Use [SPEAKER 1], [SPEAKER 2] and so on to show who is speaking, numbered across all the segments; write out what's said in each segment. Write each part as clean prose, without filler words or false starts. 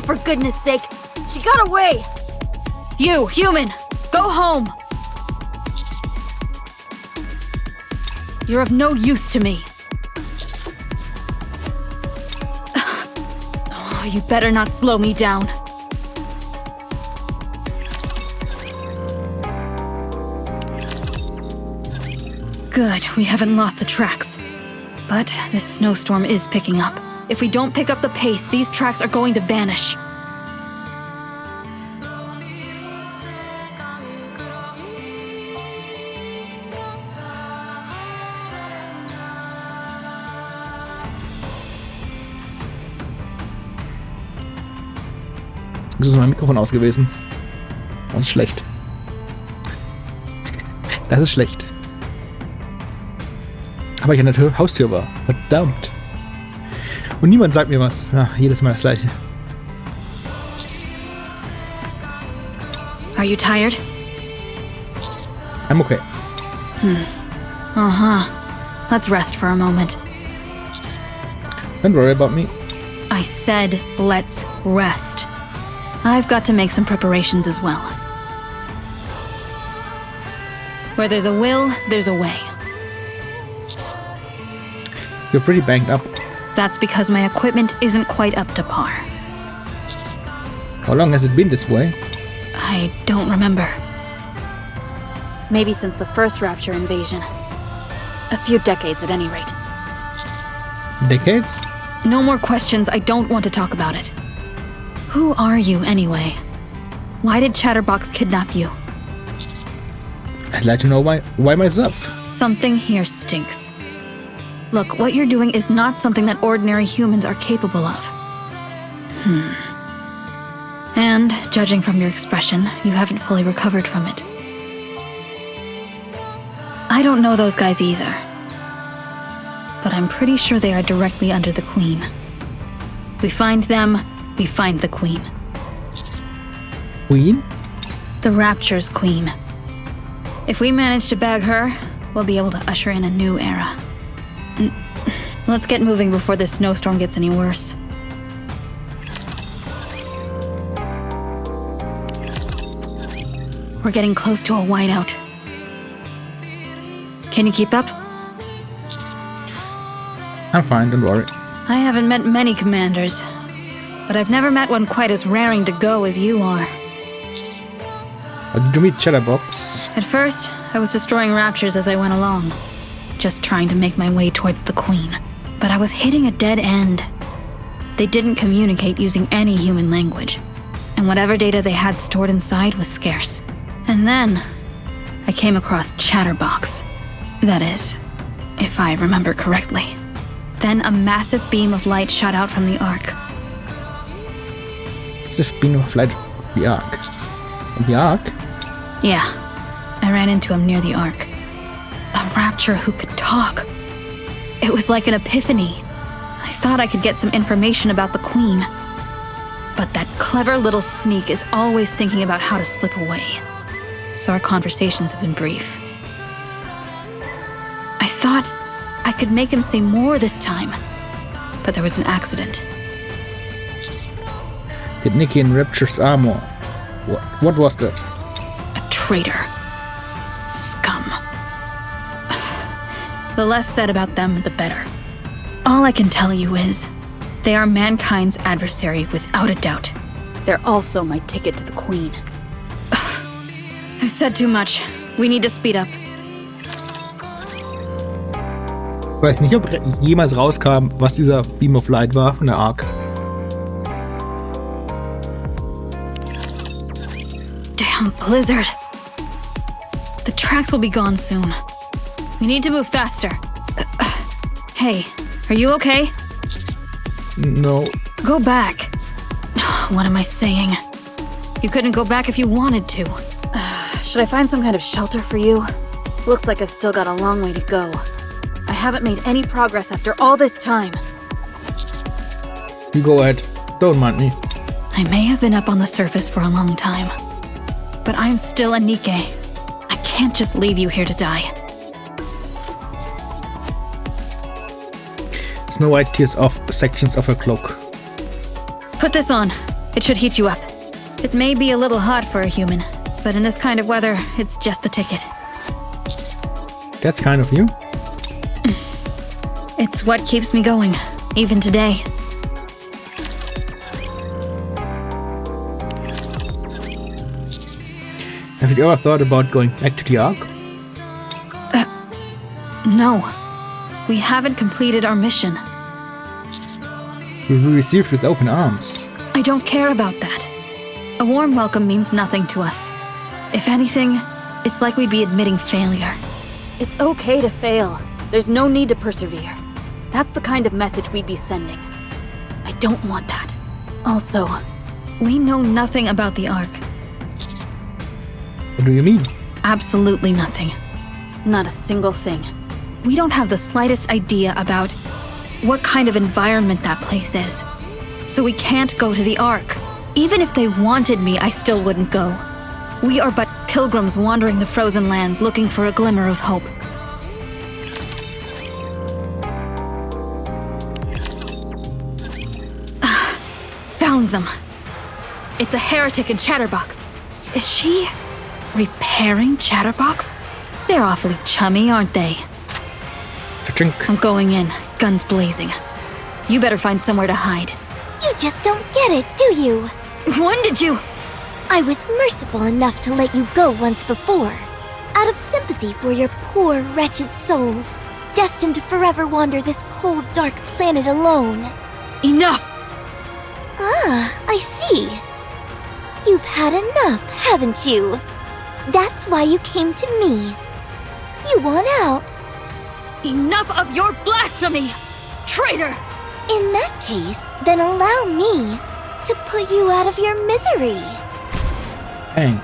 [SPEAKER 1] for goodness sake! She got away! You, human! Go home! You're of no use to me. Oh, you better not slow me down. Good, we haven't lost the tracks. But this snowstorm is picking up. If we don't pick up the pace, these tracks are going to vanish.
[SPEAKER 2] Das ist mein Mikrofon aus gewesen. Das ist schlecht. Das ist schlecht. Aber ich an der Haustür war. Verdammt. Und niemand sagt mir was. Ach, jedes Mal das Gleiche.
[SPEAKER 1] Are you tired?
[SPEAKER 2] I'm okay.
[SPEAKER 1] Uh-huh. Let's rest for a moment.
[SPEAKER 2] Don't worry about me.
[SPEAKER 1] I said, let's rest. I've got to make some preparations as well. Where there's a will, there's a way.
[SPEAKER 2] You're pretty banged up.
[SPEAKER 1] That's because my equipment isn't quite up to par.
[SPEAKER 2] How long has it been this way?
[SPEAKER 1] I don't remember. Maybe since the first Rapture invasion. A few decades at any rate.
[SPEAKER 2] Decades?
[SPEAKER 1] No more questions, I don't want to talk about it. Who are you, anyway? Why did Chatterbox kidnap you?
[SPEAKER 2] I'd like to know why myself.
[SPEAKER 1] Something here stinks. Look, what you're doing is not something that ordinary humans are capable of. And, judging from your expression, you haven't fully recovered from it. I don't know those guys either. But I'm pretty sure they are directly under the Queen. We find them, we find the Queen.
[SPEAKER 2] Queen?
[SPEAKER 1] The Rapture's Queen. If we manage to bag her, we'll be able to usher in a new era. Let's get moving before this snowstorm gets any worse. We're getting close to a whiteout. Can you keep up?
[SPEAKER 2] I'm fine, don't worry.
[SPEAKER 1] I haven't met many commanders, but I've never met one quite as raring to go as you are.
[SPEAKER 2] How did you meet Chatterbox?
[SPEAKER 1] At first, I was destroying raptures as I went along, just trying to make my way towards the Queen. But I was hitting a dead end. They didn't communicate using any human language, and whatever data they had stored inside was scarce. And then, I came across Chatterbox. That is, if I remember correctly. Then a massive beam of light shot out from the Ark.
[SPEAKER 2] Massive beam of light. The Ark. The Ark?
[SPEAKER 1] Yeah, I ran into him near the Ark. A rapture who could talk. It was like an epiphany. I thought I could get some information about the Queen. But that clever little sneak is always thinking about how to slip away. So our conversations have been brief. I thought I could make him say more this time. But there was an accident.
[SPEAKER 2] Hit Nikke in Rapture's armor. What was that?
[SPEAKER 1] A traitor. Scum. The less said about them, the better. All I can tell you is, they are mankind's adversary without a doubt. They're also my ticket to the Queen. I've said too much. We need to speed up.
[SPEAKER 2] Ich weiß nicht, ob jemals rauskam, was dieser Beam of Light war in der Ark.
[SPEAKER 1] Damn blizzard. The tracks will be gone soon. We need to move faster. Hey, are you okay?
[SPEAKER 2] No.
[SPEAKER 1] Go back. What am I saying? You couldn't go back if you wanted to. Should I find some kind of shelter for you? Looks like I've still got a long way to go. I haven't made any progress after all this time.
[SPEAKER 2] You go ahead. Don't mind me.
[SPEAKER 1] I may have been up on the surface for a long time, but I'm still a Nikke. I can't just leave you here to die.
[SPEAKER 2] Snow White tears off sections of her cloak.
[SPEAKER 1] Put this on. It should heat you up. It may be a little hot for a human, but in this kind of weather, it's just the ticket.
[SPEAKER 2] That's kind of you.
[SPEAKER 1] It's what keeps me going, even today.
[SPEAKER 2] Have you ever thought about going back to the Ark?
[SPEAKER 1] No. We haven't completed our mission.
[SPEAKER 2] You'll be received with open arms.
[SPEAKER 1] I don't care about that. A warm welcome means nothing to us. If anything, it's like we'd be admitting failure. It's okay to fail. There's no need to persevere. That's the kind of message we'd be sending. I don't want that. Also, we know nothing about the Ark.
[SPEAKER 2] What do you mean?
[SPEAKER 1] Absolutely nothing. Not a single thing. We don't have the slightest idea about what kind of environment that place is. So we can't go to the Ark. Even if they wanted me, I still wouldn't go. We are but pilgrims wandering the frozen lands looking for a glimmer of hope. Found them. It's a heretic in Chatterbox. Is she repairing Chatterbox? They're awfully chummy, aren't they?
[SPEAKER 2] Cha-chink.
[SPEAKER 1] I'm going in, guns blazing. You better find somewhere to hide.
[SPEAKER 3] You just don't get it, do you?
[SPEAKER 1] When did you?
[SPEAKER 3] I was merciful enough to let you go once before, out of sympathy for your poor, wretched souls, destined to forever wander this cold, dark planet alone.
[SPEAKER 1] Enough!
[SPEAKER 3] Ah, I see. You've had enough, haven't you? That's why you came to me. You want out.
[SPEAKER 1] Enough of your blasphemy! Traitor!
[SPEAKER 3] In that case, then allow me to put you out of your misery.
[SPEAKER 2] Bang.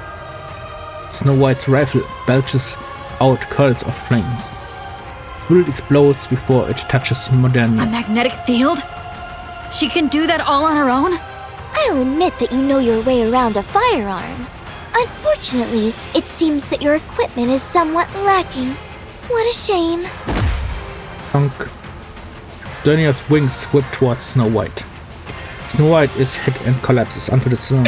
[SPEAKER 2] Snow White's rifle belches out curls of flames. Bullet explodes before it touches
[SPEAKER 1] A
[SPEAKER 2] Modernia.
[SPEAKER 1] magnetic field? She can do that all on her own?
[SPEAKER 3] I'll admit that you know your way around a firearm. Unfortunately, it seems that your equipment is somewhat lacking. What a shame.
[SPEAKER 2] Thunk. Modernia's wings whip towards Snow White. Snow White is hit and collapses onto the snow.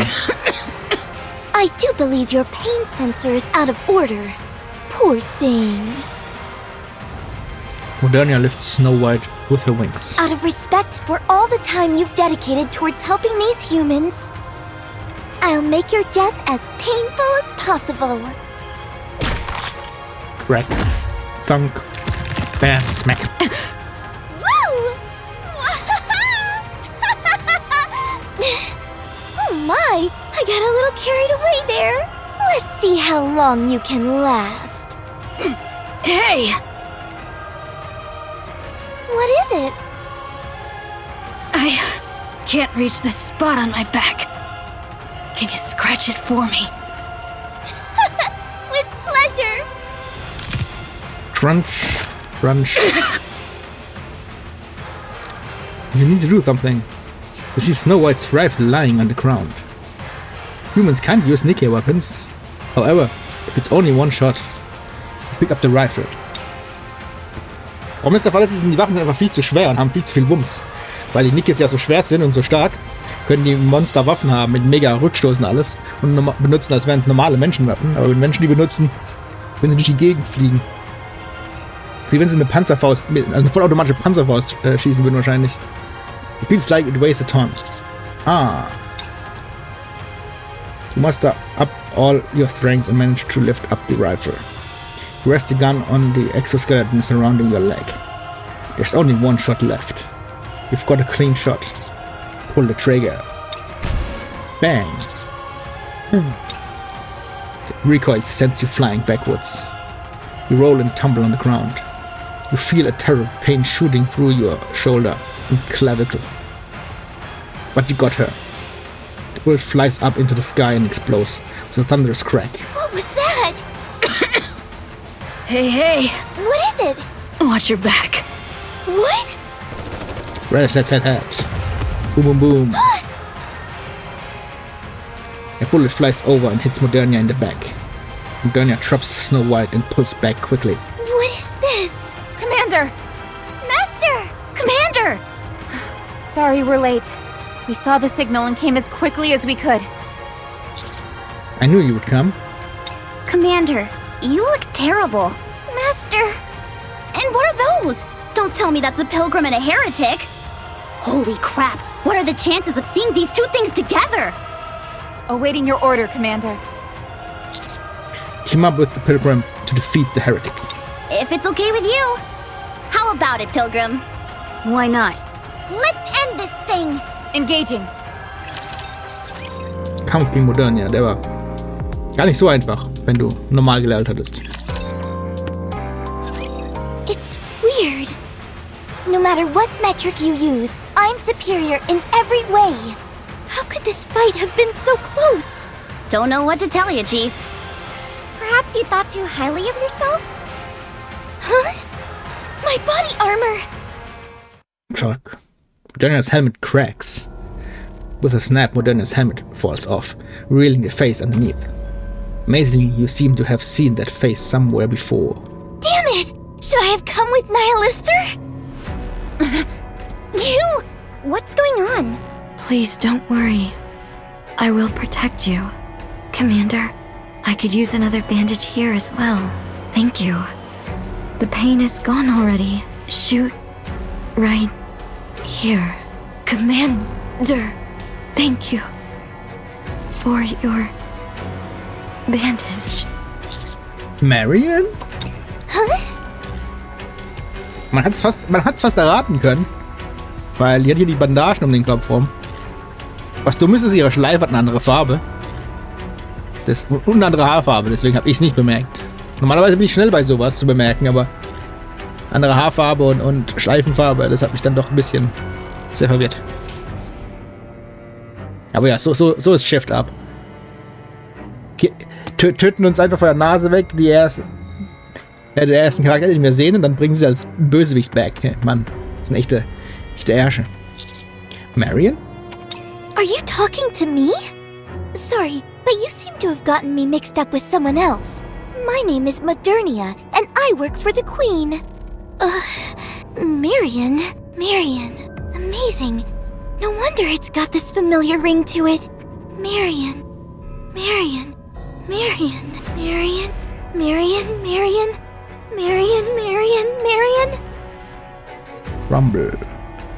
[SPEAKER 3] I do believe your pain sensor is out of order. Poor thing.
[SPEAKER 2] Modernia lifts Snow White with her wings.
[SPEAKER 3] Out of respect for all the time you've dedicated towards helping these humans, I'll make your death as painful as possible.
[SPEAKER 2] Crack. Thunk. Bam. Smack.
[SPEAKER 3] Woo! Oh my! I got a little carried away there. Let's see how long you can last.
[SPEAKER 1] Hey!
[SPEAKER 3] What is it?
[SPEAKER 1] I can't reach this spot on my back. Can you scratch it for me?
[SPEAKER 3] With pleasure.
[SPEAKER 2] Crunch. Crunch. You need to do something. You see Snow White's rifle lying on the ground. Humans can't use Nikke weapons. However, if it's only one shot, pick up the rifle. Warum ist der Fall, dass die Waffen sind einfach viel zu schwer und haben viel zu viel Wumms. Weil die Nikkes ja so schwer sind und so stark, können die Monster Waffen haben mit mega Rückstoß und alles und benutzen, als wären es normale Menschenwaffen. Aber wenn Menschen die benutzen, können sie durch die Gegend fliegen. Wie wenn sie eine Panzerfaust, eine vollautomatische Panzerfaust schießen würden wahrscheinlich. It feels like it weighs a ton. Ah. You muster up all your strength and manage to lift up the rifle. You rest the gun on the exoskeleton surrounding your leg. There's only one shot left. You've got a clean shot. Pull the trigger. Bang. The recoil sends you flying backwards. You roll and tumble on the ground. You feel a terrible pain shooting through your shoulder and clavicle. But you got her. The bullet flies up into the sky and explodes with a thunderous crack.
[SPEAKER 3] What was that?
[SPEAKER 1] Hey, hey!
[SPEAKER 3] What is it?
[SPEAKER 1] Watch your back.
[SPEAKER 3] What?
[SPEAKER 2] Rat-tat-tat-tat. Boom, boom, boom. A bullet flies over and hits Modernia in the back. Modernia drops Snow White and pulls back quickly.
[SPEAKER 3] What is this?
[SPEAKER 1] Commander!
[SPEAKER 3] Master!
[SPEAKER 1] Commander!
[SPEAKER 4] Sorry we're late. We saw the signal and came as quickly as we could.
[SPEAKER 2] I knew you would come.
[SPEAKER 3] Commander, you look terrible. Master. And what are those? Don't tell me that's a pilgrim and a heretic. Holy crap, what are the chances of seeing these two things together?
[SPEAKER 4] Awaiting your order, Commander.
[SPEAKER 2] Team up with the pilgrim to defeat the heretic.
[SPEAKER 3] If it's okay with you. How about it, Pilgrim?
[SPEAKER 1] Why not?
[SPEAKER 3] Let's end this thing!
[SPEAKER 4] Engaging.
[SPEAKER 2] Kampf gegen Modernia, der war gar nicht so einfach, wenn du normal gelernt hattest.
[SPEAKER 3] It's weird. No matter what metric you use, I'm superior in every way. How could this fight have been so close? Don't know what to tell you, Chief. Perhaps you thought too highly of yourself? Huh? My body armor!
[SPEAKER 2] Shock. Modernia's helmet cracks. With a snap, Modernia's helmet falls off, revealing the face underneath. Amazingly, you seem to have seen that face somewhere before.
[SPEAKER 3] Damn it! Should I have come with Nihilister? You! What's going on?
[SPEAKER 5] Please don't worry. I will protect you. Commander, I could use another bandage here as well. Thank you. The pain is gone already. Shoot. Right here. Commander, thank you for your bandage.
[SPEAKER 2] Marion?
[SPEAKER 3] Huh?
[SPEAKER 2] Man hat's fast erraten können. Weil die hat hier die Bandagen um den Kopf rum. Was dumm ist, ihre Schleife hat eine andere Farbe. Und eine andere Haarfarbe, deswegen habe ich es nicht bemerkt. Normalerweise bin ich schnell bei sowas zu bemerken, aber andere Haarfarbe und Schleifenfarbe, das hat mich dann doch ein bisschen sehr verwirrt. Aber ja, so ist Shift ab. Töten uns einfach von der Nase weg, der ersten Charakter, den wir sehen, und dann bringen sie als Bösewicht back. Mann, das ist eine echte Ärsche. Marion?
[SPEAKER 3] Are you talking to me? Sorry, but you seem to have gotten me mixed up with someone else. My name is Modernia, and I work for the Queen. Marion. Amazing. No wonder it's got this familiar ring to it. Marion.
[SPEAKER 2] Rumble.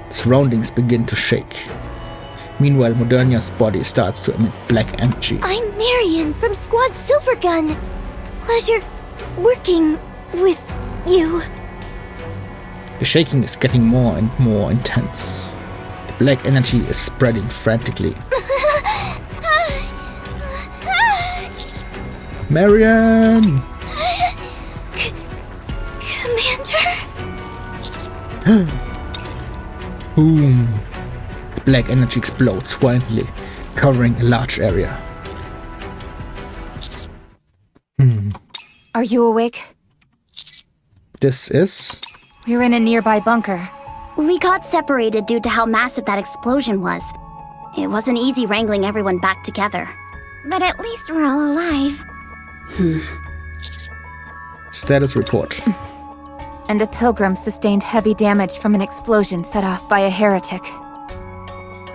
[SPEAKER 2] Surroundings begin to shake. Meanwhile, Modernia's body starts to emit black energy.
[SPEAKER 3] I'm Marion from Squad Silvergun. Pleasure working with you.
[SPEAKER 2] The shaking is getting more and more intense. The black energy is spreading frantically. Marion!
[SPEAKER 3] Commander?
[SPEAKER 2] Boom. The black energy explodes violently, covering a large area.
[SPEAKER 4] Are you awake?
[SPEAKER 2] This is...
[SPEAKER 4] We're in a nearby bunker.
[SPEAKER 3] We got separated due to how massive that explosion was. It wasn't easy wrangling everyone back together. But at least we're all alive.
[SPEAKER 2] Status report.
[SPEAKER 4] And a pilgrim sustained heavy damage from an explosion set off by a heretic.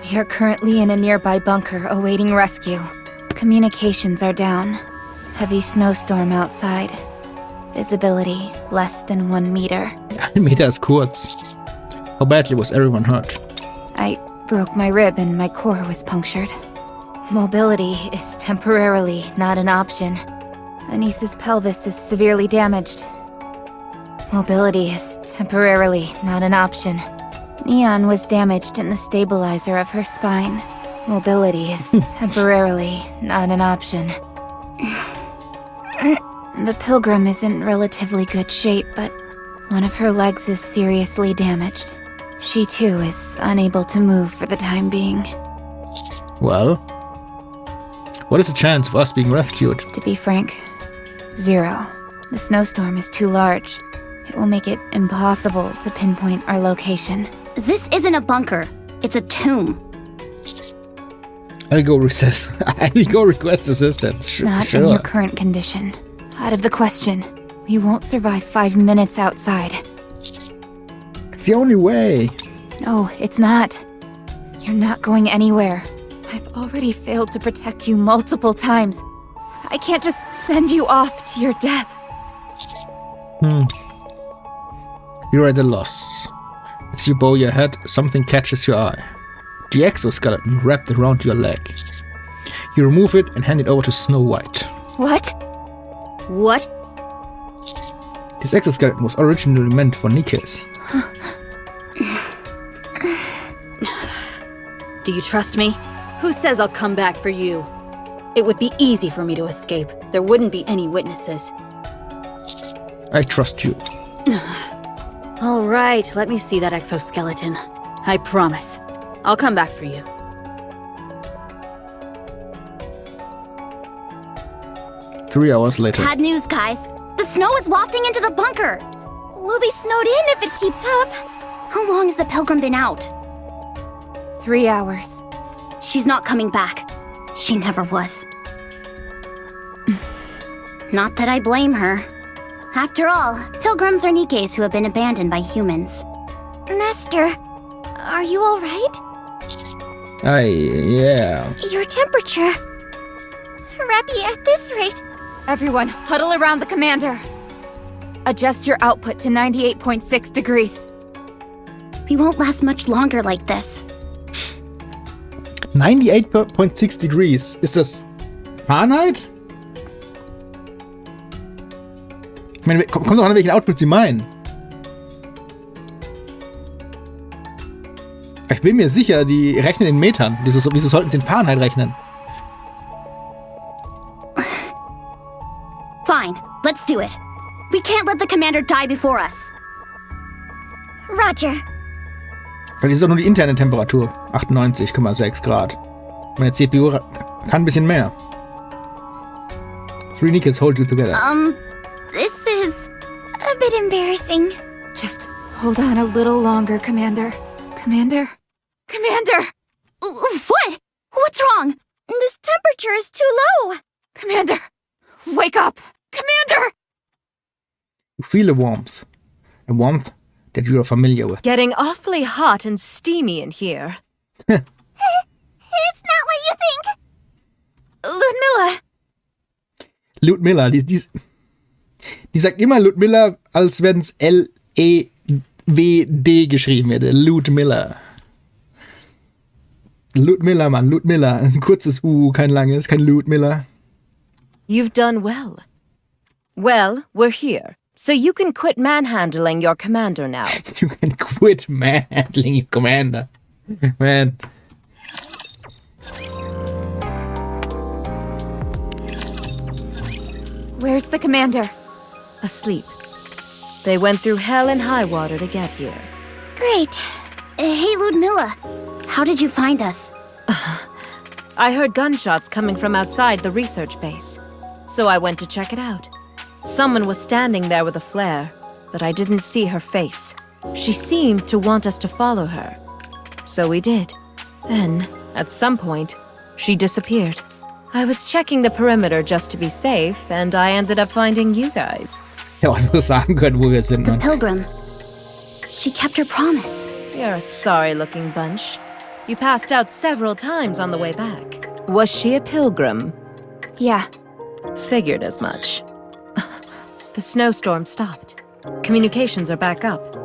[SPEAKER 4] We are currently in a nearby bunker awaiting rescue. Communications are down. Heavy snowstorm outside. Visibility less than 1 meter.
[SPEAKER 2] 1 meter ist kurz. How badly was everyone hurt?
[SPEAKER 4] I broke my rib and my core was punctured. Mobility is temporarily not an option. Anis's pelvis is severely damaged. Mobility is temporarily not an option. Neon was damaged in the stabilizer of her spine. Mobility is temporarily not an option. The pilgrim is in relatively good shape, but one of her legs is seriously damaged. She too is unable to move for the time being.
[SPEAKER 2] Well, what is the chance of us being rescued?
[SPEAKER 4] To be frank, 0. The snowstorm is too large. It will make it impossible to pinpoint our location.
[SPEAKER 3] This isn't a bunker. It's a tomb.
[SPEAKER 2] I'll go request assistance.
[SPEAKER 4] Not in your current condition. Out of the question. We won't survive 5 minutes outside.
[SPEAKER 2] It's the only way.
[SPEAKER 4] No, it's not. You're not going anywhere. I've already failed to protect you multiple times. I can't just send you off to your death.
[SPEAKER 2] You're at a loss. As you bow your head, something catches your eye. The exoskeleton wrapped around your leg. You remove it and hand it over to Snow White.
[SPEAKER 4] What?
[SPEAKER 1] What?
[SPEAKER 2] This exoskeleton was originally meant for Nikke's.
[SPEAKER 1] Do you trust me? Who says I'll come back for you? It would be easy for me to escape. There wouldn't be any witnesses.
[SPEAKER 2] I trust you.
[SPEAKER 1] All right, let me see that exoskeleton. I promise. I'll come back for you.
[SPEAKER 2] Three hours later.
[SPEAKER 3] Bad news, guys. The snow is wafting into the bunker. We'll be snowed in if it keeps up. How long has the Pilgrim been out?
[SPEAKER 4] 3 hours.
[SPEAKER 3] She's not coming back. She never was. Not that I blame her. After all, pilgrims are Nikkes who have been abandoned by humans. Master, are you alright?
[SPEAKER 2] Yeah.
[SPEAKER 3] Your temperature... Rappy, at this rate...
[SPEAKER 4] Everyone, huddle around the commander. Adjust your output to 98.6 degrees.
[SPEAKER 3] We won't last much longer like this.
[SPEAKER 2] 98.6 degrees. Ist das Fahrenheit? Ich meine, kommt doch an, welchen Output sie meinen. Ich bin mir sicher, die rechnen in Metern. Wieso sollten sie in Fahrenheit rechnen?
[SPEAKER 3] Fine, let's do it. We can't let the commander die before us. Roger.
[SPEAKER 2] Weil das ist doch nur die interne Temperatur. 98,6 Grad. Meine CPU kann ein bisschen mehr. Three Nikkes hold you together.
[SPEAKER 3] This is a bit embarrassing.
[SPEAKER 4] Just hold on a little longer, Commander. Commander? Commander!
[SPEAKER 3] What? What's wrong? This temperature is too low.
[SPEAKER 4] Commander! Wake up! Commander!
[SPEAKER 2] You feel a warmth that you are familiar with.
[SPEAKER 6] Getting awfully hot and steamy in here.
[SPEAKER 3] It's not what you think.
[SPEAKER 4] Ludmilla!
[SPEAKER 2] Ludmilla, die sagt immer Ludmilla, als wenn es L-E-W-D geschrieben werde. Ludmilla. Ludmilla, Mann, Ludmilla. Das ist ein kurzes U, kein langes, kein Ludmilla.
[SPEAKER 6] You've done well. Well, we're here, so you can quit manhandling your commander now.
[SPEAKER 2] You can quit manhandling your commander. Man.
[SPEAKER 4] Where's the commander?
[SPEAKER 6] Asleep. They went through hell and high water to get here.
[SPEAKER 3] Great. Hey, Ludmilla. How did you find us?
[SPEAKER 6] I heard gunshots coming from outside the research base, so I went to check it out. Someone was standing there with a flare, but I didn't see her face. She seemed to want us to follow her. So we did. Then, at some point, she disappeared. I was checking the perimeter just to be safe, and I ended up finding you guys.
[SPEAKER 2] Ja, nur sagen können, wo wir sind,
[SPEAKER 3] The
[SPEAKER 2] Mann.
[SPEAKER 3] Pilgrim. She kept her promise.
[SPEAKER 6] You're a sorry-looking bunch. You passed out several times on the way back. Was she a pilgrim?
[SPEAKER 4] Yeah.
[SPEAKER 6] Figured as much. The snowstorm stopped. Communications are back up.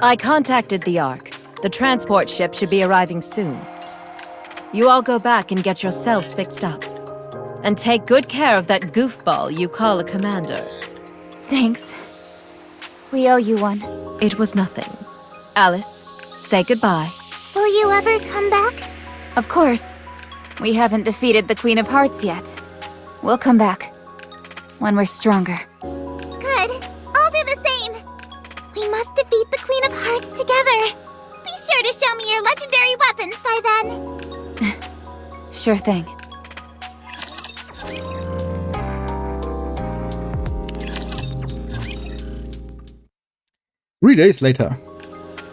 [SPEAKER 6] I contacted the Ark. The transport ship should be arriving soon. You all go back and get yourselves fixed up. And take good care of that goofball you call a commander.
[SPEAKER 4] Thanks. We owe you one.
[SPEAKER 6] It was nothing. Alice, say goodbye.
[SPEAKER 3] Will you ever come back?
[SPEAKER 4] Of course. We haven't defeated the Queen of Hearts yet. We'll come back. When we're stronger.
[SPEAKER 3] Good. I'll do the same. We must defeat the Queen of Hearts together. Be sure to show me your legendary weapons by then.
[SPEAKER 4] Sure thing.
[SPEAKER 2] Three days later,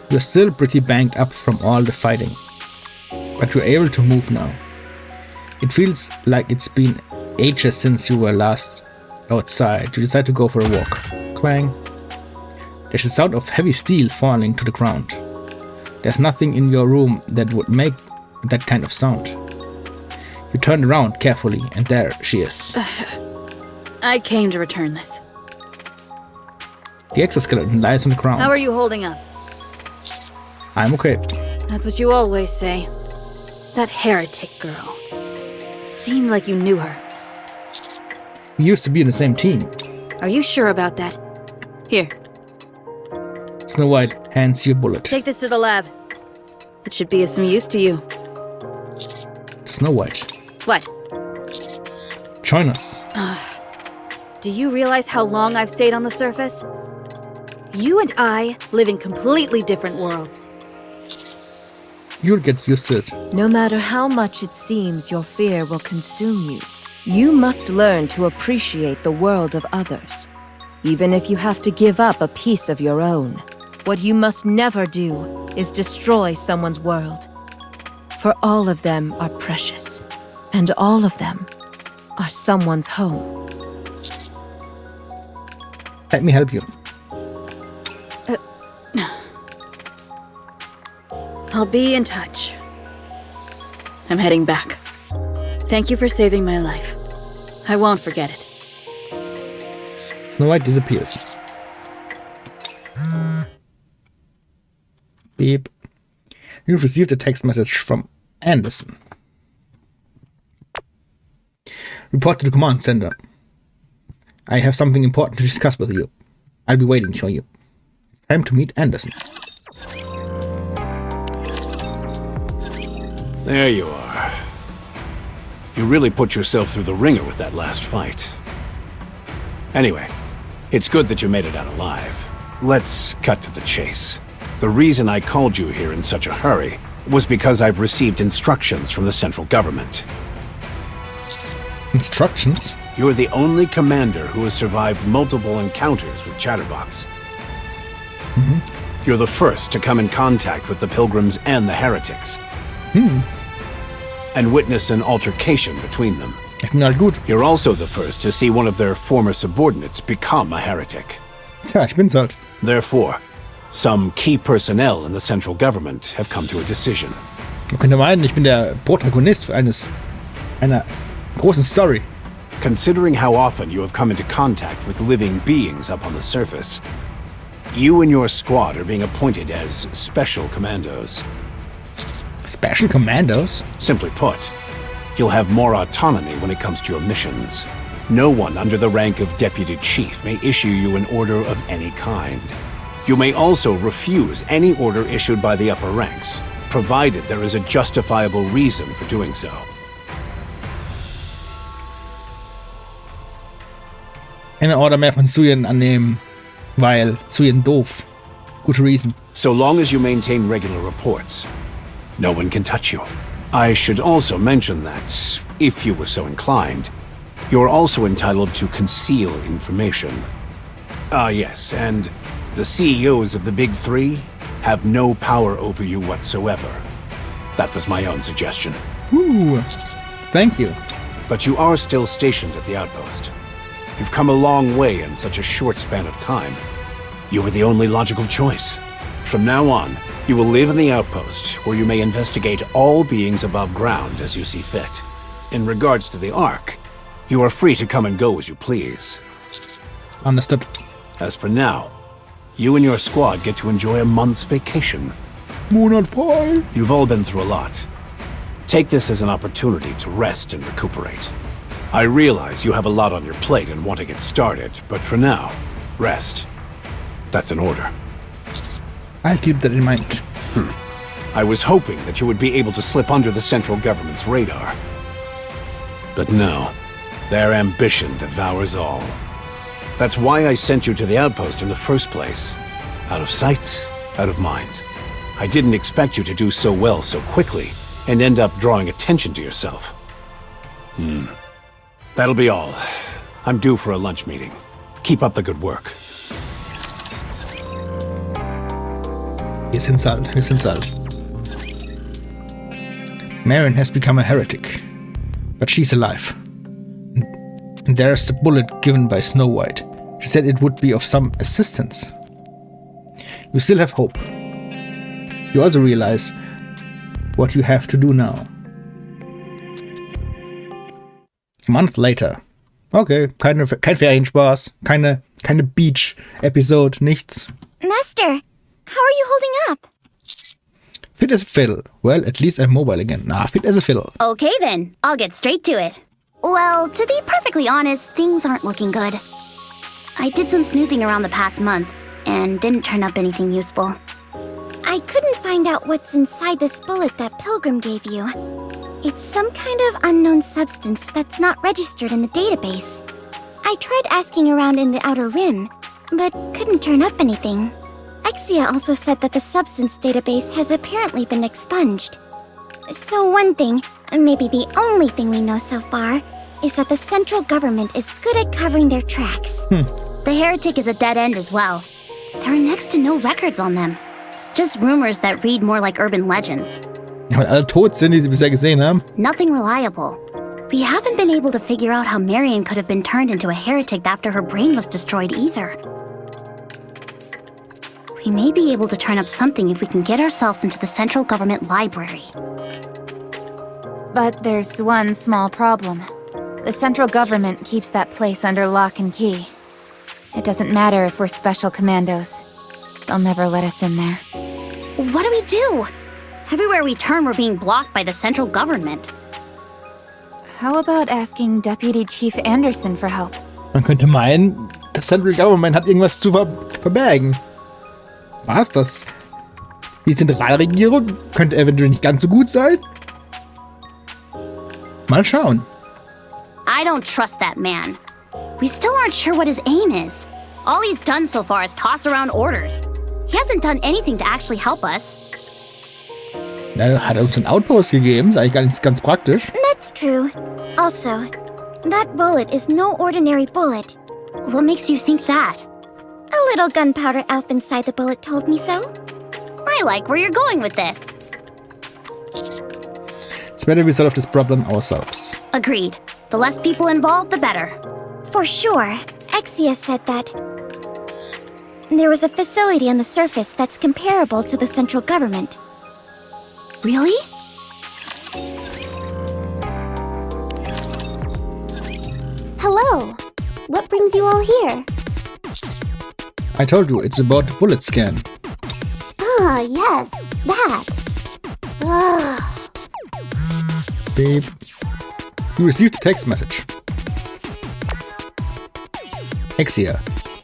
[SPEAKER 2] you're still pretty banged up from all the fighting, but you're able to move now. It feels like it's been ages since you were last outside. You decide to go for a walk. Clang. There's a sound of heavy steel falling to the ground. There's nothing in your room that would make with that kind of sound. You turn around carefully, and there she is.
[SPEAKER 1] I came to return this.
[SPEAKER 2] The exoskeleton lies on the ground.
[SPEAKER 1] How are you holding up?
[SPEAKER 2] I'm okay.
[SPEAKER 1] That's what you always say. That heretic girl. It seemed like you knew her.
[SPEAKER 2] We used to be in the same team.
[SPEAKER 1] Are you sure about that? Here,
[SPEAKER 2] Snow White hands you a bullet.
[SPEAKER 1] take this to the lab. It should be of some use to you.
[SPEAKER 2] Snow White,
[SPEAKER 1] What?
[SPEAKER 2] join us.
[SPEAKER 1] Do you realize how long I've stayed on the surface? You and I live in completely different worlds.
[SPEAKER 2] You'll get used to it.
[SPEAKER 6] No matter how much it seems your fear will consume you, you must learn to appreciate the world of others, even if you have to give up a piece of your own. What you must never do is destroy someone's world, for all of them are precious, and all of them are someone's home.
[SPEAKER 2] Let me help you.
[SPEAKER 1] I'll be in touch. I'm heading back. Thank you for saving my life. I won't forget it.
[SPEAKER 2] Snow White disappears. Beep. You've received a text message from Anderson. Report to the command center. I have something important to discuss with you. I'll be waiting for you. It's time to meet Anderson.
[SPEAKER 7] There you are. You really put yourself through the ringer with that last fight. Anyway, it's good that you made it out alive. Let's cut to the chase. The reason I called you here in such a hurry was because I've received instructions from the central government.
[SPEAKER 2] Instructions?
[SPEAKER 7] You're the only commander who has survived multiple encounters with Chatterbox. You're the first to come in contact with the Pilgrims and the Heretics. And witness an altercation between them.
[SPEAKER 2] Not good.
[SPEAKER 7] You're also the first to see one of their former subordinates become a heretic.
[SPEAKER 2] Tja, ich bin's halt.
[SPEAKER 7] Therefore, some key personnel in the central government have come to a decision.
[SPEAKER 2] Man könnte meinen, ich bin der Protagonist einer großen Story.
[SPEAKER 7] Considering how often you have come into contact with living beings up on the surface, you and your squad are being appointed as Special Commandos.
[SPEAKER 2] Special Commandos?
[SPEAKER 7] Simply put, you'll have more autonomy when it comes to your missions. No one under the rank of Deputy Chief may issue you an order of any kind. You may also refuse any order issued by the upper ranks, provided there is a justifiable reason for doing so.
[SPEAKER 2] Eine Order mehr von Suyen annehmen, weil Suyen doof. Good reason.
[SPEAKER 7] So long as you maintain regular reports, no one can touch you. I should also mention that, if you were so inclined, you're also entitled to conceal information. Ah, yes, and the CEOs of the Big Three have no power over you whatsoever. That was my own suggestion.
[SPEAKER 2] Ooh, thank you.
[SPEAKER 7] But you are still stationed at the outpost. You've come a long way in such a short span of time. You were the only logical choice. From now on, you will live in the outpost, where you may investigate all beings above ground as you see fit. In regards to the Ark, you are free to come and go as you please.
[SPEAKER 2] Understood.
[SPEAKER 7] As for now, you and your squad get to enjoy a month's vacation.
[SPEAKER 2] Monat frei.
[SPEAKER 7] You've all been through a lot. Take this as an opportunity to rest and recuperate. I realize you have a lot on your plate and want to get started, but for now, rest. That's an order.
[SPEAKER 2] I'll keep that in mind.
[SPEAKER 7] I was hoping that you would be able to slip under the central government's radar. But no, their ambition devours all. That's why I sent you to the outpost in the first place. Out of sight, out of mind. I didn't expect you to do so well so quickly, and end up drawing attention to yourself. That'll be all. I'm due for a lunch meeting. Keep up the good work.
[SPEAKER 2] Wir sind's halt. Marion has become a heretic, but she's alive. And there's the bullet given by Snow White. She said it would be of some assistance. You still have hope. You also realize what you have to do now. A month later. Okay, kein Ferienspaß, keine Beach-Episode, nichts.
[SPEAKER 3] Master, how are you holding up?
[SPEAKER 2] Fit as a fiddle. Well, at least I'm mobile again. Fit as a fiddle.
[SPEAKER 3] Okay then, I'll get straight to it. Well, to be perfectly honest, things aren't looking good. I did some snooping around the past month, and didn't turn up anything useful. I couldn't find out what's inside this bullet that Pilgrim gave you. It's some kind of unknown substance that's not registered in the database. I tried asking around in the Outer Rim, but couldn't turn up anything. Exia also said that the substance database has apparently been expunged. So one thing, maybe the only thing we know so far, is that the central government is good at covering their tracks. The heretic is a dead end as well. There are next to no records on them. Just rumors that read more like urban legends.
[SPEAKER 2] Ja, weil alle tot sind, die sie bisher gesehen haben.
[SPEAKER 3] Nothing reliable. We haven't been able to figure out how Marion could have been turned into a heretic after her brain was destroyed either. We may be able to turn up something if we can get ourselves into the central government library.
[SPEAKER 4] But there's one small problem. The central government keeps that place under lock and key. It doesn't matter if we're special commandos. They'll never let us in there.
[SPEAKER 3] What do we do? Everywhere we turn, we're being blocked by the central government.
[SPEAKER 4] How about asking Deputy Chief Anderson for help?
[SPEAKER 2] Man könnte meinen, das Central Government hat irgendwas zu verbergen. Was das? Die Zentralregierung könnte eventuell nicht ganz so gut sein? Mal schauen.
[SPEAKER 3] I don't trust that man. We still aren't sure what his aim is. All he's done so far is toss around orders. He hasn't done anything to actually help us.
[SPEAKER 2] Er hat uns einen Outpost gegeben, ist eigentlich ganz praktisch.
[SPEAKER 3] That's true. Also, that bullet is no ordinary bullet. What makes you think that? A little gunpowder elf inside the bullet told me so. I like where you're going with this.
[SPEAKER 2] It's better we solve this problem ourselves.
[SPEAKER 3] Agreed. The less people involved, the better. For sure. Exia said that there was a facility on the surface that's comparable to the central government. Really? Hello. What brings you all here?
[SPEAKER 2] I told you, it's about the bullet scan.
[SPEAKER 3] Ah, yes. That. Ugh.
[SPEAKER 2] Beep. You received a text message. Exia.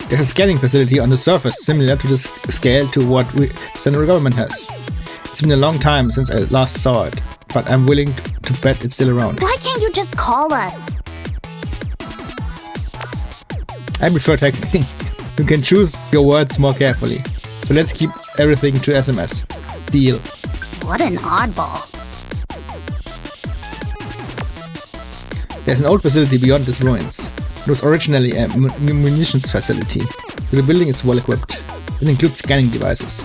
[SPEAKER 2] There's a scanning facility on the surface similar to the scale to what the central government has. It's been a long time since I last saw it, but I'm willing to bet it's still around.
[SPEAKER 3] Why can't you just call us?
[SPEAKER 2] I prefer texting. You can choose your words more carefully. So let's keep everything to SMS. Deal.
[SPEAKER 3] What an oddball.
[SPEAKER 2] There's an old facility beyond these ruins. It was originally a munitions facility. The building is well equipped. It includes scanning devices.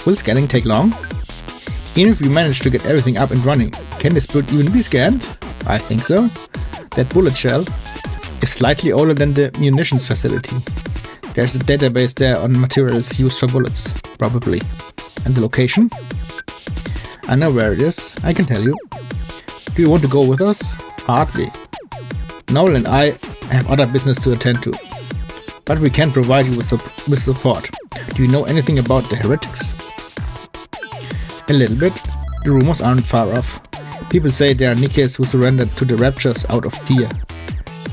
[SPEAKER 2] Will scanning take long? Even if we manage to get everything up and running, can this bullet even be scanned? I think so. That bullet shell is slightly older than the munitions facility. There's a database there on materials used for bullets, probably. And the location? I know where it is, I can tell you. Do you want to go with us? Hardly. Noel and I have other business to attend to. But we can provide you with support. Do you know anything about the heretics? A little bit. The rumors aren't far off. People say there are Nikkes who surrendered to the Raptures out of fear.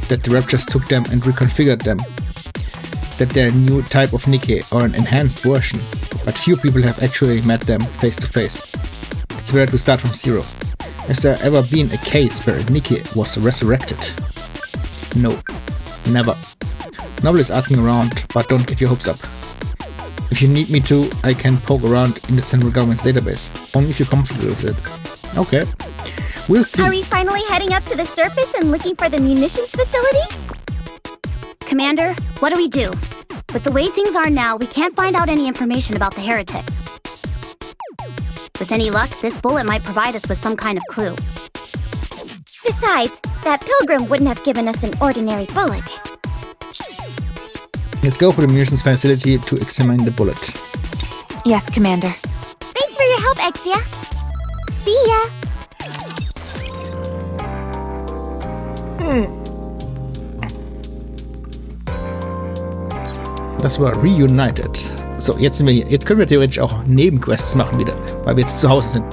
[SPEAKER 2] That the Raptures took them and reconfigured them. That they're a new type of Nikke or an enhanced version. But few people have actually met them face to face. It's better to start from zero. Has there ever been a case where a Nikke was resurrected? No. Never. Novel is asking around, but don't get your hopes up. If you need me to, I can poke around in the central government's database. Only if you're comfortable with it. Okay. We'll see.
[SPEAKER 3] Are we finally heading up to the surface and looking for the munitions facility? Commander, what do we do? With the way things are now, we can't find out any information about the heretics. With any luck, this bullet might provide us with some kind of clue. Besides, that pilgrim wouldn't have given us an ordinary bullet.
[SPEAKER 2] Let's go for the munitions facility to examine the bullet.
[SPEAKER 4] Yes, Commander.
[SPEAKER 3] Thanks for your help, Exia. See ya!
[SPEAKER 2] Das war Reunited. So, jetzt sind wir hier. Jetzt können wir theoretisch auch Nebenquests machen wieder, weil wir jetzt zu Hause sind.